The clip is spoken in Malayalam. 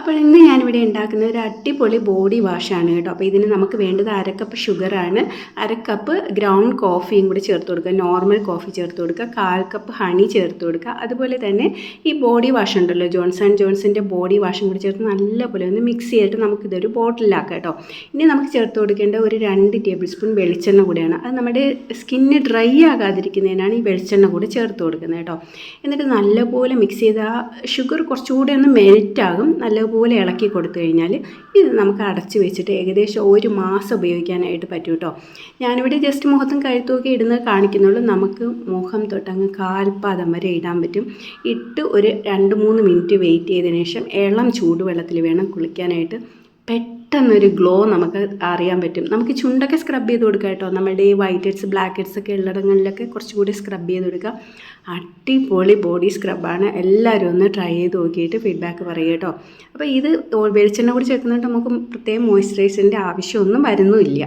അപ്പോൾ ഇന്ന് ഞാനിവിടെ ഉണ്ടാക്കുന്ന ഒരു അടിപൊളി ബോഡി വാഷാണ് കേട്ടോ. അപ്പോൾ ഇതിന് നമുക്ക് വേണ്ടത് 1/2 കപ്പ് ഷുഗറാണ്, 1/2 കപ്പ് ഗ്രൗണ്ട് കോഫിയും കൂടി ചേർത്ത് കൊടുക്കുക, നോർമൽ കോഫി ചേർത്ത് കൊടുക്കുക, 1/4 കപ്പ് ഹണി ചേർത്ത് കൊടുക്കുക. അതുപോലെ തന്നെ ഈ ബോഡി വാഷ് ഉണ്ടല്ലോ, ജോൺസൻ്റെ ബോഡി വാഷും കൂടി ചേർത്ത് നല്ലപോലെ ഒന്ന് മിക്സ് ചെയ്തിട്ട് നമുക്കിതൊരു ബോട്ടിലാക്കാം കേട്ടോ. ഇനി നമുക്ക് ചേർത്ത് കൊടുക്കേണ്ട ഒരു 2 ടേബിൾ സ്പൂൺ വെളിച്ചെണ്ണ കൂടിയാണ്. അത് നമ്മുടെ സ്കിന്ന് ഡ്രൈ ആകാതിരിക്കുന്നതിനാണ് ഈ വെളിച്ചെണ്ണ കൂടി ചേർത്ത് കൊടുക്കുന്നത് കേട്ടോ. എന്നിട്ട് നല്ലപോലെ മിക്സ് ചെയ്ത് ആ ഷുഗർ കുറച്ചുകൂടി ഒന്ന് മെൽറ്റാകും. നല്ലപോലെ ഇളക്കി കൊടുത്തു കഴിഞ്ഞാൽ ഇത് നമുക്ക് അടച്ച് വെച്ചിട്ട് ഏകദേശം 1 മാസം ഉപയോഗിക്കാനായിട്ട് പറ്റും കേട്ടോ. ഞാനിവിടെ ജസ്റ്റ് മുഖത്തും കഴുത്തുമൊക്കെ ഇടുന്നത് കാണിക്കുന്നുള്ളൂ. നമുക്ക് മുഖം തൊട്ടങ്ങ് കാൽപ്പാദം വരെ ഇടാൻ പറ്റും. ഇട്ട് ഒരു 2-3 മിനിറ്റ് വെയിറ്റ് ചെയ്തതിന് ശേഷം ഇളം ചൂടുവെള്ളത്തിൽ വേണം കുളിക്കാനായിട്ട്. പെട്ടെന്നൊരു ഗ്ലോ നമുക്ക് അറിയാൻ പറ്റും. നമുക്ക് ചുണ്ടൊക്കെ സ്ക്രബ് ചെയ്ത് കൊടുക്കുക കേട്ടോ. നമ്മുടെ ഈ വൈറ്റ് ഹെഡ്സ് ബ്ലാക്ക് ഹെഡ്സ് ഒക്കെ ഉള്ളിടങ്ങളിലൊക്കെ കുറച്ചുകൂടി സ്ക്രബ് ചെയ്ത് കൊടുക്കുക. അടിപൊളി ബോഡി സ്ക്രബാണ്. എല്ലാവരും ഒന്ന് ട്രൈ ചെയ്ത് നോക്കിയിട്ട് ഫീഡ്ബാക്ക് പറയുക കേട്ടോ. അപ്പോൾ ഇത് വെളിച്ചെണ്ണ കൂടി ചേർക്കുന്നതുകൊണ്ട് നമുക്ക് പ്രത്യേകം മോയ്സ്ചറൈസറിൻ്റെ ആവശ്യമൊന്നും വരുന്നുമില്ല.